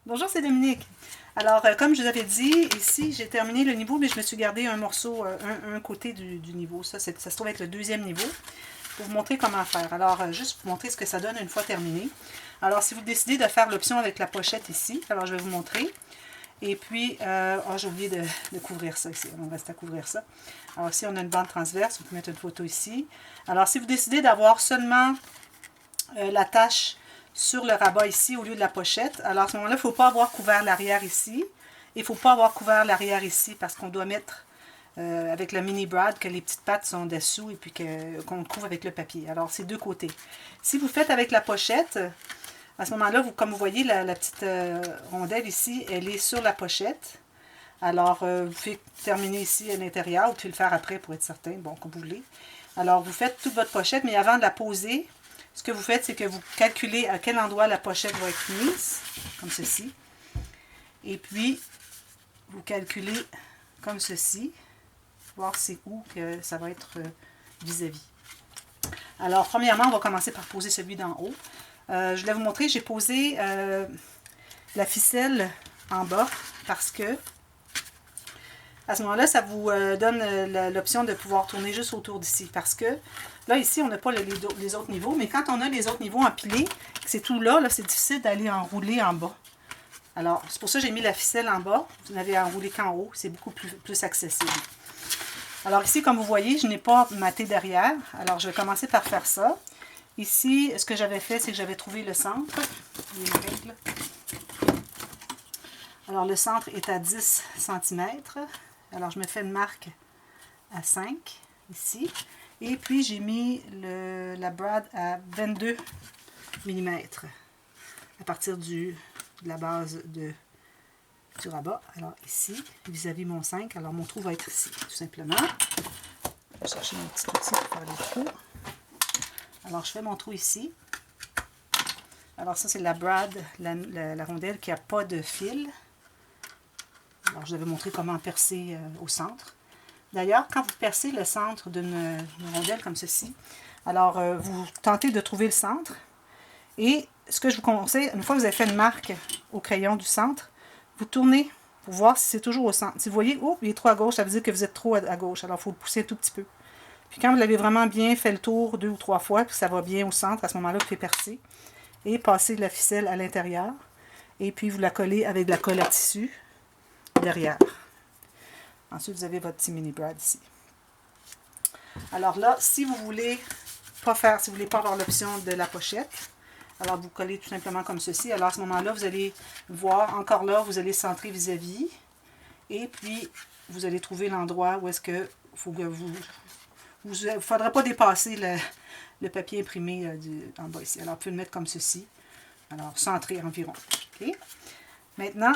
Bonjour, c'est Dominique. Alors, comme je vous avais dit, ici, j'ai terminé le niveau, mais je me suis gardé un morceau, un côté du niveau. Ça se trouve être le deuxième niveau, pour vous montrer comment faire. Alors, juste pour vous montrer ce que ça donne une fois terminé. Alors, si vous décidez de faire l'option avec la pochette ici, alors je vais vous montrer. Et puis, j'ai oublié de couvrir ça ici. On reste à couvrir ça. Alors, ici, on a une bande transverse. Vous pouvez mettre une photo ici. Alors, si vous décidez d'avoir seulement la tache sur le rabat ici au lieu de la pochette. Alors à ce moment-là, il ne faut pas avoir couvert l'arrière ici. Il ne faut pas avoir couvert l'arrière ici parce qu'on doit mettre avec le mini brad que les petites pattes sont dessous et puis qu'on couvre avec le papier. Alors c'est deux côtés. Si vous faites avec la pochette, à ce moment-là, comme vous voyez, la petite rondelle ici, elle est sur la pochette. Alors, vous pouvez terminer ici à l'intérieur ou puis le faire après pour être certain, bon, comme vous voulez. Alors, vous faites toute votre pochette, mais avant de la poser, ce que vous faites, c'est que vous calculez à quel endroit la pochette va être mise, comme ceci. Et puis, vous calculez comme ceci, voir c'est où que ça va être vis-à-vis. Alors, premièrement, on va commencer par poser celui d'en haut. Je voulais vous montrer, j'ai posé la ficelle en bas parce que à ce moment-là, ça vous donne l'option de pouvoir tourner juste autour d'ici. Parce que là, ici, on n'a pas les autres niveaux. Mais quand on a les autres niveaux empilés, c'est tout là, c'est difficile d'aller enrouler en bas. Alors, c'est pour ça que j'ai mis la ficelle en bas. Vous n'avez à enrouler qu'en haut. C'est beaucoup plus accessible. Alors ici, comme vous voyez, je n'ai pas maté derrière. Alors, je vais commencer par faire ça. Ici, ce que j'avais fait, c'est que j'avais trouvé le centre. Les règles. Alors, le centre est à 10 cm. Alors, je me fais une marque à 5, ici. Et puis, j'ai mis la brad à 22 mm à partir de la base du rabat. Alors, ici, vis-à-vis mon 5. Alors, mon trou va être ici, tout simplement. Je vais chercher mon petit outil pour faire les trous. Alors, je fais mon trou ici. Alors, ça, c'est la brad, la rondelle qui n'a pas de fil. Alors, je vais vous montrer comment percer au centre. D'ailleurs, quand vous percez le centre d'une rondelle comme ceci, alors vous tentez de trouver le centre. Et ce que je vous conseille, une fois que vous avez fait une marque au crayon du centre, vous tournez pour voir si c'est toujours au centre. Si vous voyez, oh, il est trop à gauche, ça veut dire que vous êtes trop à gauche. Alors, il faut le pousser un tout petit peu. Puis quand vous l'avez vraiment bien fait le tour 2 ou 3 fois, puis ça va bien au centre, à ce moment-là, vous pouvez percer. Et passer de la ficelle à l'intérieur. Et puis, vous la collez avec de la colle à tissu derrière. Ensuite, vous avez votre petit mini brad ici. Alors là, si vous voulez pas avoir l'option de la pochette, alors vous collez tout simplement comme ceci. Alors à ce moment-là, vous allez voir, encore là, vous allez centrer vis-à-vis. Et puis, vous allez trouver l'endroit où est-ce que il ne faudra pas dépasser le papier imprimé en bas ici. Alors, vous pouvez le mettre comme ceci. Alors, centré environ. Okay. Maintenant,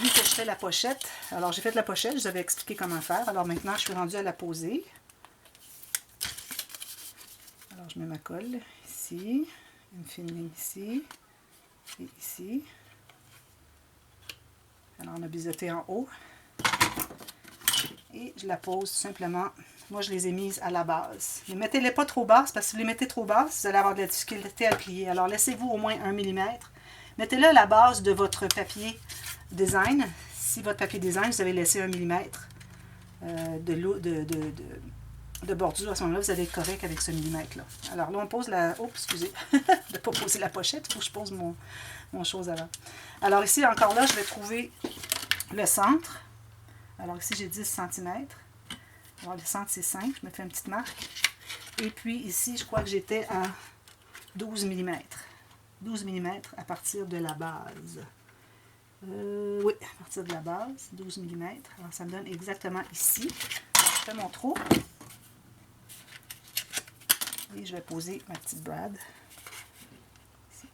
vu que je fais la pochette, alors j'ai fait la pochette, je vous avais expliqué comment faire. Alors maintenant, je suis rendue à la poser. Alors je mets ma colle ici, une fine ici et ici. Alors on a biseauté en haut. Et je la pose simplement. Moi, je les ai mises à la base. Ne mettez-les pas trop basses, parce que si vous les mettez trop basses, vous allez avoir de la difficulté à plier. Alors laissez-vous au moins 1 mm. Mettez-le à la base de votre papier design. Si votre papier design, vous avez laissé 1 mm de bordure, à ce moment-là, vous allez être correct avec ce millimètre-là. Alors là, on pose la... Oups, excusez, de ne pas poser la pochette, il faut que je pose mon chose avant. Alors ici, encore là, je vais trouver le centre. Alors ici, j'ai 10 cm. Alors le centre, c'est 5. Je me fais une petite marque. Et puis ici, je crois que j'étais à 12 mm. 12 mm à partir de la base. Oui, à partir de la base, 12 mm. Alors, ça me donne exactement ici. Alors, je fais mon trou. Et je vais poser ma petite brad. Ici.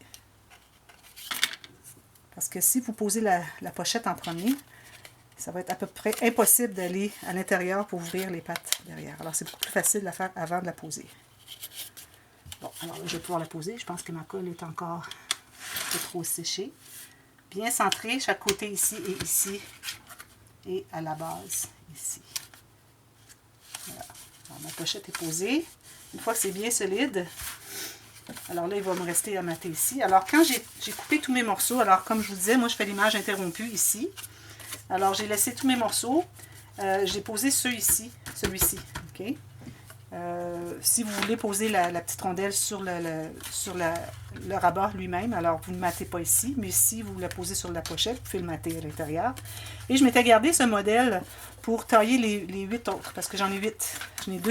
Parce que si vous posez la pochette en premier, ça va être à peu près impossible d'aller à l'intérieur pour ouvrir les pattes derrière. Alors, c'est beaucoup plus facile de la faire avant de la poser. Bon, alors là, je vais pouvoir la poser. Je pense que ma colle est encore un peu trop séchée. Bien centré, chaque côté ici et ici, et à la base, ici. Voilà. Alors, ma pochette est posée. Une fois que c'est bien solide, Alors là, il va me rester à mater ici. Alors, quand j'ai coupé tous mes morceaux, alors comme je vous disais, moi, je fais l'image interrompue ici. Alors, j'ai laissé tous mes morceaux. J'ai posé celui-ci, OK? Si vous voulez poser la petite rondelle sur le rabat lui-même, alors vous ne matez pas ici, mais si vous la posez sur la pochette, vous pouvez le mater à l'intérieur. Et je m'étais gardé ce modèle pour tailler les 8 autres, parce que j'en ai 8. J'en ai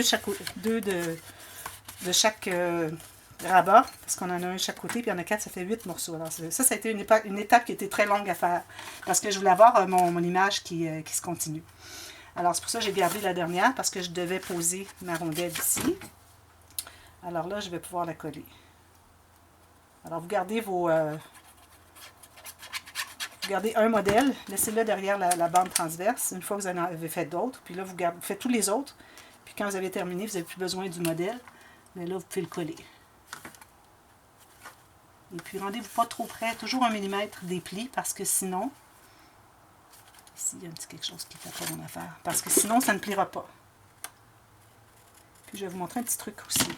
deux de chaque rabat, parce qu'on en a un de chaque côté, puis il y en a 4, ça fait 8 morceaux. Alors ça a été une étape qui était très longue à faire, parce que je voulais avoir mon image qui se continue. Alors, c'est pour ça que j'ai gardé la dernière, parce que je devais poser ma rondelle ici. Alors là, je vais pouvoir la coller. Alors, vous gardez vous gardez un modèle, laissez-le derrière la bande transverse, une fois que vous en avez fait d'autres. Puis là, vous faites tous les autres. Puis quand vous avez terminé, vous n'avez plus besoin du modèle. Mais là, vous pouvez le coller. Et puis, rendez-vous pas trop près, toujours 1 mm des plis, parce que sinon... Ici, il y a un petit quelque chose qui ne fait pas mon affaire. Parce que sinon, ça ne pliera pas. Puis, je vais vous montrer un petit truc aussi.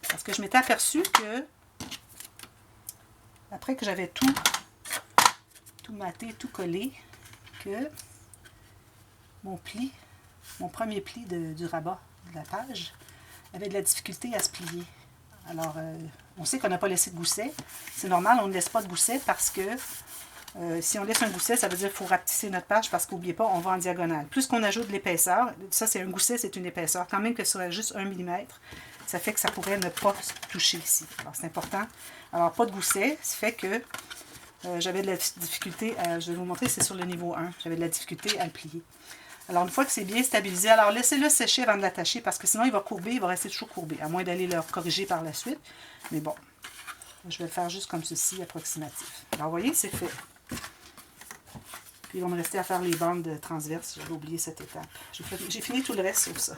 Parce que je m'étais aperçue que, après que j'avais tout maté, tout collé, que mon premier pli du rabat de la page, avait de la difficulté à se plier. Alors, on sait qu'on n'a pas laissé de gousset. C'est normal, on ne laisse pas de gousset parce que si on laisse un gousset, ça veut dire qu'il faut rapetisser notre page parce qu'oubliez pas, on va en diagonale. Plus qu'on ajoute de l'épaisseur, ça c'est un gousset, c'est une épaisseur, quand même que ce soit juste 1 mm, ça fait que ça pourrait ne pas toucher ici. Alors c'est important. Alors pas de gousset, ça fait que j'avais de la difficulté, je vais vous montrer, c'est sur le niveau 1, j'avais de la difficulté à le plier. Alors une fois que c'est bien stabilisé, alors laissez-le sécher avant de l'attacher parce que sinon il va courber, il va rester toujours courbé, à moins d'aller le corriger par la suite. Mais bon, je vais le faire juste comme ceci, approximatif. Alors vous voyez, c'est fait. Puis il va me rester à faire les bandes transverses. J'avais oublié cette étape. J'ai fini tout le reste sauf ça.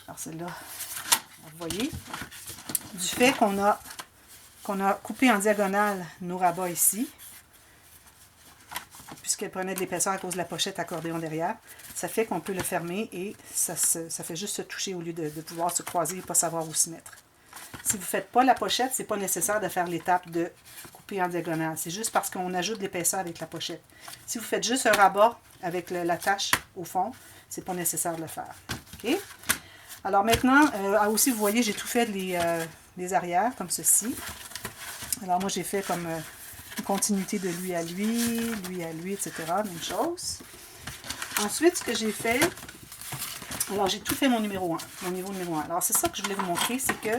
Alors celle-là, vous voyez, du fait qu'on a coupé en diagonale nos rabats ici, puisqu'elle prenait de l'épaisseur à cause de la pochette accordéon derrière, ça fait qu'on peut le fermer et ça fait juste se toucher au lieu de pouvoir se croiser et ne pas savoir où se mettre. Si vous ne faites pas la pochette, ce n'est pas nécessaire de faire l'étape de couper en diagonale. C'est juste parce qu'on ajoute de l'épaisseur avec la pochette. Si vous faites juste un rabat avec la tache au fond, ce n'est pas nécessaire de le faire. OK? Alors maintenant, aussi vous voyez, j'ai tout fait les arrières comme ceci. Alors moi j'ai fait comme une continuité de lui à lui, etc. Même chose. Ensuite, ce que j'ai fait, alors j'ai tout fait mon numéro 1, mon niveau numéro 1. Alors c'est ça que je voulais vous montrer, c'est que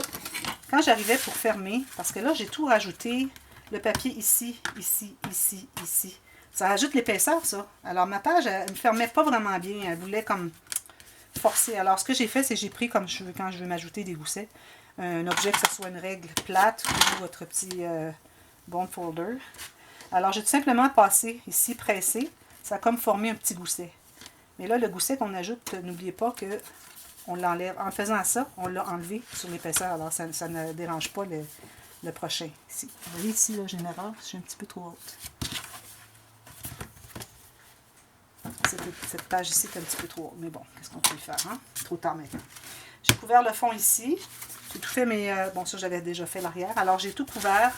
quand j'arrivais pour fermer, parce que là j'ai tout rajouté, le papier ici, ici, ici, ici. Ça rajoute l'épaisseur ça. Alors ma page, elle ne me fermait pas vraiment bien, elle voulait comme forcer. Alors ce que j'ai fait, c'est que j'ai pris comme je veux, quand je veux m'ajouter des goussets, un objet que ce soit une règle plate ou votre petit bond folder. Alors j'ai tout simplement passé ici, pressé, ça a comme formé un petit gousset. Mais là, le gousset qu'on ajoute, n'oubliez pas que on l'enlève. En faisant ça, on l'a enlevé sur l'épaisseur. Alors, ça ne dérange pas le prochain. Ici. Vous voyez ici, là, j'ai une erreur. Je suis un petit peu trop haute. Cette page ici est un petit peu trop haute. Mais bon, qu'est-ce qu'on peut y faire? Hein? Trop tard maintenant. J'ai couvert le fond ici. J'ai tout fait mes... bon, ça, j'avais déjà fait l'arrière. Alors, j'ai tout couvert.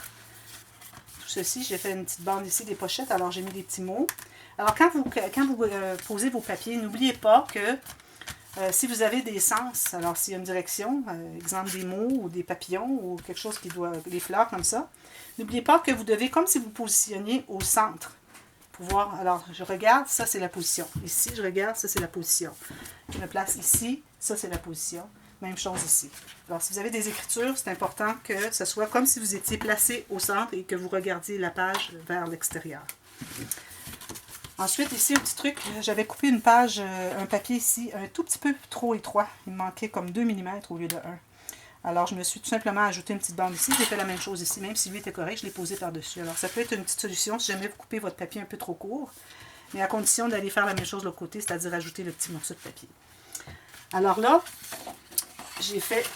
Tout ceci, j'ai fait une petite bande ici des pochettes. Alors, j'ai mis des petits mots. Alors, quand vous posez vos papiers, n'oubliez pas que si vous avez des sens, alors s'il y a une direction, exemple des mots ou des papillons ou quelque chose qui doit, des fleurs comme ça, n'oubliez pas que vous devez, comme si vous positionniez au centre, pour voir, alors je regarde, ça c'est la position. Ici, je regarde, ça c'est la position. Je me place ici, ça c'est la position. Même chose ici. Alors, si vous avez des écritures, c'est important que ce soit comme si vous étiez placé au centre et que vous regardiez la page vers l'extérieur. Ensuite, ici, un petit truc, j'avais coupé une page, un papier ici, un tout petit peu trop étroit. Il me manquait comme 2 mm au lieu de 1. Alors, je me suis tout simplement ajouté une petite bande ici. J'ai fait la même chose ici, même si lui était correct, je l'ai posé par-dessus. Alors, ça peut être une petite solution si jamais vous coupez votre papier un peu trop court, mais à condition d'aller faire la même chose de l'autre côté, c'est-à-dire ajouter le petit morceau de papier. Alors là, j'ai fait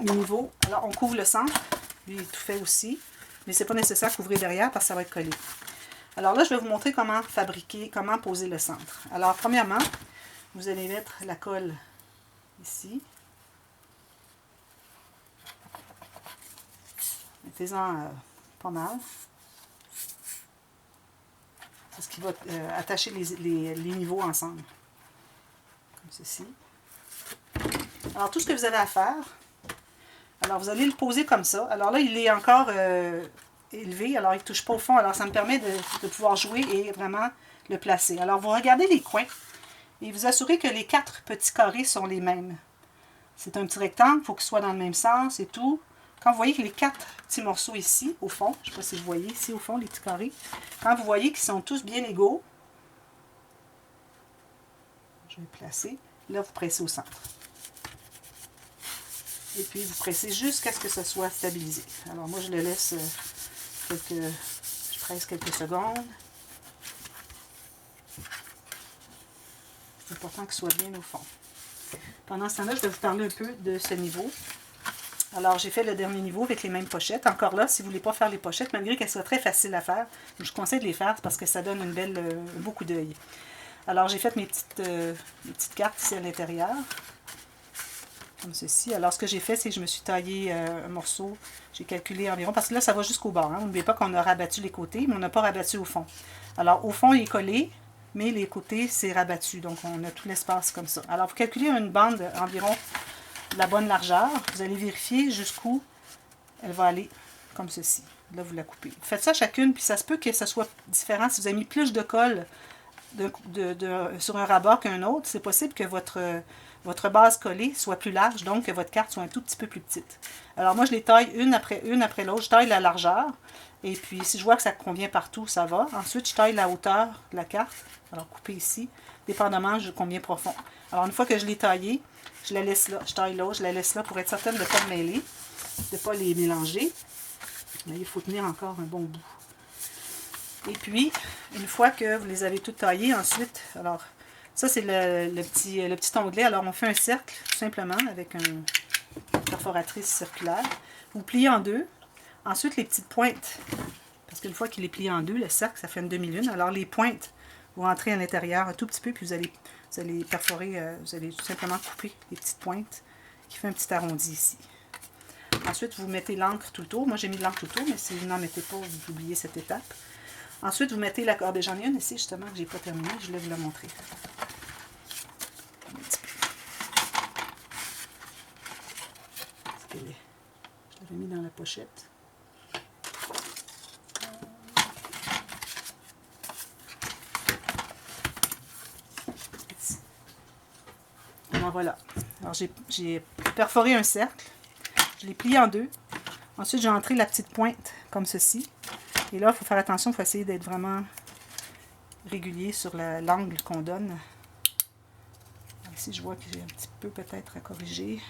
le niveau. Alors, on couvre le centre. Lui, il est tout fait aussi, mais c'est pas nécessaire de couvrir derrière parce que ça va être collé. Alors là, je vais vous montrer comment fabriquer, comment poser le centre. Alors, premièrement, vous allez mettre la colle ici. Mettez-en pas mal. C'est ce qui va attacher les niveaux ensemble. Comme ceci. Alors, tout ce que vous avez à faire, alors vous allez le poser comme ça. Alors là, il est encore élevé, alors il ne touche pas au fond. Alors, ça me permet de pouvoir jouer et vraiment le placer. Alors, vous regardez les coins et vous assurez que les 4 petits carrés sont les mêmes. C'est un petit rectangle, il faut qu'il soit dans le même sens et tout. Quand vous voyez que les 4 petits morceaux ici, au fond, je ne sais pas si vous voyez ici au fond, les petits carrés, quand vous voyez qu'ils sont tous bien égaux, je vais placer, là vous pressez au centre. Et puis vous pressez jusqu'à ce que ce soit stabilisé. Alors moi je le laisse je presse quelques secondes. C'est important qu'il soit bien au fond. Pendant ce temps-là, je vais vous parler un peu de ce niveau. Alors, j'ai fait le dernier niveau avec les mêmes pochettes. Encore là, si vous ne voulez pas faire les pochettes, malgré qu'elles soient très faciles à faire, je vous conseille de les faire parce que ça donne une belle, un beau coup d'œil. Alors, j'ai fait mes petites cartes ici à l'intérieur, comme ceci. Alors, ce que j'ai fait, c'est que je me suis taillé un morceau. J'ai calculé environ, parce que là, ça va jusqu'au bord. Hein. N'oubliez pas qu'on a rabattu les côtés, mais on n'a pas rabattu au fond. Alors, au fond, il est collé, mais les côtés, c'est rabattu. Donc, on a tout l'espace comme ça. Alors, vous calculez une bande environ la bonne largeur. Vous allez vérifier jusqu'où elle va aller, comme ceci. Là, vous la coupez. Vous faites ça chacune, puis ça se peut que ça soit différent. Si vous avez mis plus de colle sur un rabat qu'un autre, c'est possible que votre base collée soit plus large, donc que votre carte soit un tout petit peu plus petite. Alors moi, je les taille une après l'autre. Je taille la largeur, et puis si je vois que ça convient partout, ça va. Ensuite, je taille la hauteur de la carte. Alors, coupez ici, dépendamment de combien profond. Alors, une fois que je l'ai taillée, je la laisse là, je taille l'autre, je la laisse là pour être certaine de ne pas me mêler, de ne pas les mélanger. Mais il faut tenir encore un bon bout. Et puis, une fois que vous les avez toutes taillées, ensuite, alors, ça c'est le petit onglet. Alors, on fait un cercle, tout simplement, avec une perforatrice circulaire. Vous pliez en deux. Ensuite, les petites pointes, parce qu'une fois qu'il est plié en deux, le cercle, ça fait une demi-lune. Alors, les pointes, vous rentrez à l'intérieur un tout petit peu, puis vous allez perforer, vous allez tout simplement couper les petites pointes qui fait un petit arrondi ici. Ensuite, vous mettez l'encre tout le tour. Moi, j'ai mis de l'encre tout le tour, mais si vous n'en mettez pas, vous oubliez cette étape. Ensuite, vous mettez la corde. J'en ai une ici, justement, que je n'ai pas terminée. Je vais vous la montrer. Je l'avais mis dans la pochette. Alors voilà. Alors j'ai perforé un cercle. Je l'ai plié en deux. Ensuite, j'ai entré la petite pointe comme ceci. Et là, il faut faire attention, il faut essayer d'être vraiment régulier sur l'angle qu'on donne. Ici, je vois que j'ai un petit peu peut-être à corriger.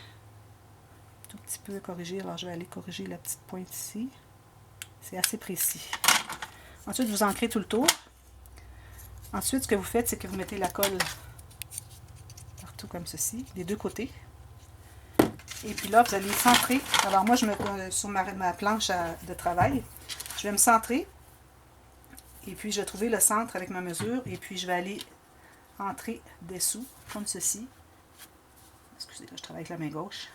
Un tout petit peu à corriger. Alors, je vais aller corriger la petite pointe ici. C'est assez précis. Ensuite, vous ancrez tout le tour. Ensuite, ce que vous faites, c'est que vous mettez la colle partout comme ceci, des deux côtés. Et puis là, vous allez centrer. Alors moi, je me sur ma planche de travail, je vais me centrer. Et puis, je vais trouver le centre avec ma mesure. Et puis, je vais aller entrer dessous, comme ceci. Excusez, là, je travaille avec la main gauche.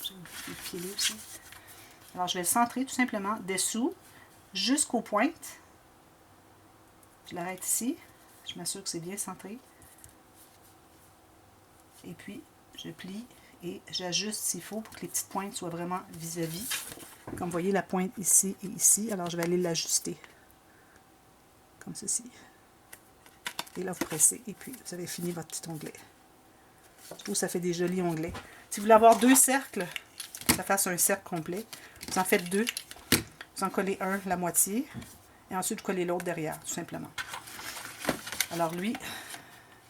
J'ai le pied là aussi. Alors, je vais le centrer tout simplement dessous, jusqu'aux pointes. Je l'arrête ici. Je m'assure que c'est bien centré. Et puis, je plie et j'ajuste s'il faut pour que les petites pointes soient vraiment vis-à-vis. Comme vous voyez, la pointe ici et ici. Alors, je vais aller l'ajuster. Comme ceci. Et là, vous pressez. Et puis, vous avez fini votre petit onglet. Je trouve que ça fait des jolis onglets. Si vous voulez avoir deux cercles, que ça fasse un cercle complet, vous en faites deux. Vous en collez un, la moitié. Et ensuite, vous collez l'autre derrière, tout simplement. Alors, lui,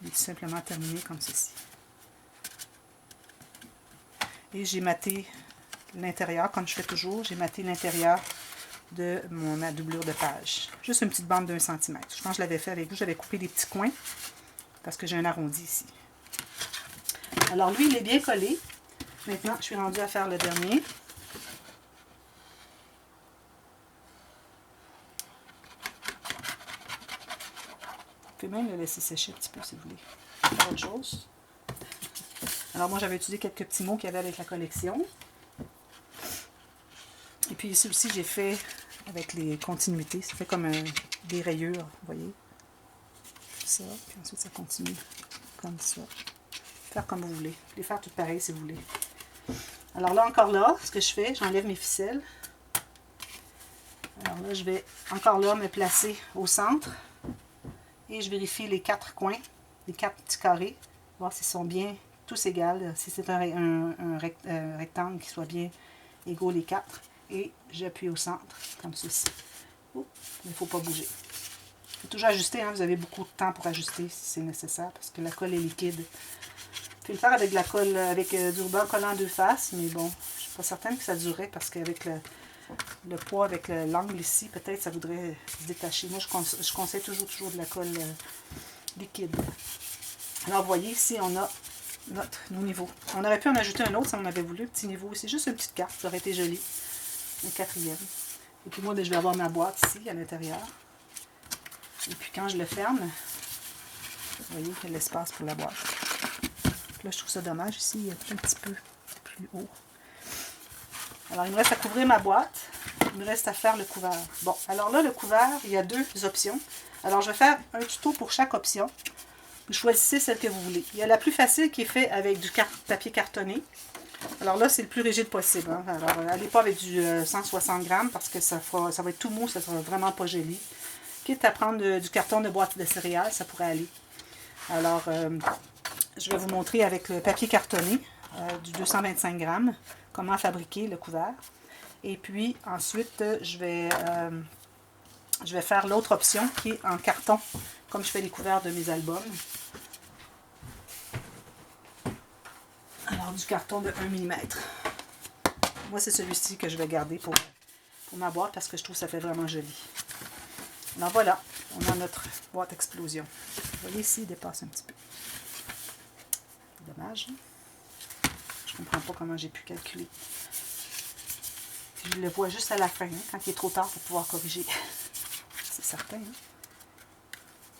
il est tout simplement terminé comme ceci. Et j'ai matté l'intérieur, comme je fais toujours, j'ai matté l'intérieur de ma doublure de page. Juste une petite bande d'1 cm. Je pense que je l'avais fait avec vous, j'avais coupé des petits coins, parce que j'ai un arrondi ici. Alors lui, il est bien collé. Maintenant, je suis rendue à faire le dernier. Vous pouvez même le laisser sécher un petit peu si vous voulez. Autre chose. Alors moi, j'avais utilisé quelques petits mots qu'il y avait avec la collection. Et puis ici aussi, j'ai fait avec les continuités. Ça fait comme des rayures, vous voyez. Ça, puis ensuite, ça continue comme ça. Faire comme vous voulez. Les faire toutes pareilles si vous voulez. Alors là, encore là, ce que je fais, j'enlève mes ficelles. Alors là, je vais encore là me placer au centre. Et je vérifie les 4 coins, les 4 petits carrés. Voir s'ils sont bien tous égaux. Si c'est un rectangle qui soit bien égaux les 4. Et j'appuie au centre, comme ceci. Oh, il ne faut pas bouger. Il faut toujours ajuster, hein, vous avez beaucoup de temps pour ajuster si c'est nécessaire, parce que la colle est liquide. Vous pouvez le faire avec de la colle, avec du ruban collant 2 faces, mais bon, je ne suis pas certaine que ça durerait, parce qu'avec le poids, avec l'angle ici, peut-être ça voudrait se détacher. Moi, je conseille toujours de la colle liquide. Alors, vous voyez, ici, on a nos niveaux. On aurait pu en ajouter un autre si on avait voulu, un petit niveau. C'est juste une petite carte, ça aurait été joli. Le 4e. Et puis moi, je vais avoir ma boîte ici, à l'intérieur. Et puis quand je le ferme, vous voyez qu'il y a l'espace pour la boîte. Là, je trouve ça dommage. Ici, il y a un petit peu plus haut. Alors, il me reste à couvrir ma boîte. Il me reste à faire le couvert. Bon, alors là, le couvert, il y a 2 options. Alors, je vais faire un tuto pour chaque option. Vous choisissez celle que vous voulez. Il y a la plus facile qui est faite avec du papier cartonné. Alors là, c'est le plus rigide possible. Hein. Alors, n'allez pas avec du 160 grammes parce que ça va être tout mou, ça ne sera vraiment pas joli. Quitte à prendre du carton de boîte de céréales, ça pourrait aller. Alors, je vais vous montrer avec le papier cartonné du 225 grammes comment fabriquer le couvert. Et puis, ensuite, je vais faire l'autre option qui est en carton, comme je fais les couverts de mes albums. Alors, du carton de 1 mm. Moi, c'est celui-ci que je vais garder pour ma boîte parce que je trouve que ça fait vraiment joli. Alors voilà, on a notre boîte explosion. Vous voyez ici, il dépasse un petit peu. Dommage. Je ne comprends pas comment j'ai pu calculer. Je le vois juste à la fin, hein, quand il est trop tard pour pouvoir corriger. C'est certain.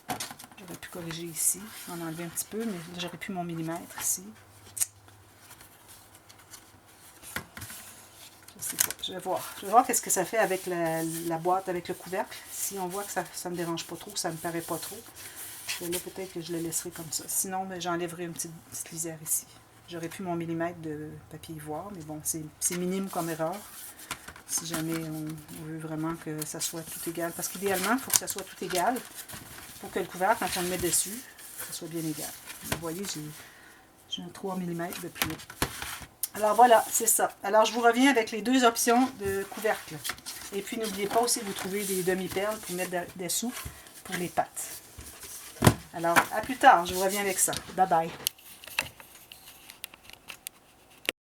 Hein? J'aurais pu corriger ici, en enlever un petit peu, mais j'aurais pu mon millimètre ici. Je vais voir. Je vais voir qu'est-ce que ça fait avec la boîte, avec le couvercle. Si on voit que ça ne me dérange pas trop, que ça ne me paraît pas trop, là peut-être que je le laisserai comme ça. Sinon, j'enlèverai une petite lisière ici. J'aurais pu mon millimètre de papier ivoire, mais bon, c'est minime comme erreur. Si jamais on veut vraiment que ça soit tout égal. Parce qu'idéalement, il faut que ça soit tout égal pour que le couvercle, quand on le met dessus, ça soit bien égal. Vous voyez, j'ai un 3 mm de plus haut. Alors voilà, c'est ça. Alors je vous reviens avec les 2 options de couvercle. Et puis n'oubliez pas aussi de vous trouver des demi-perles pour mettre dessous pour les pattes. Alors à plus tard, je vous reviens avec ça. Bye bye.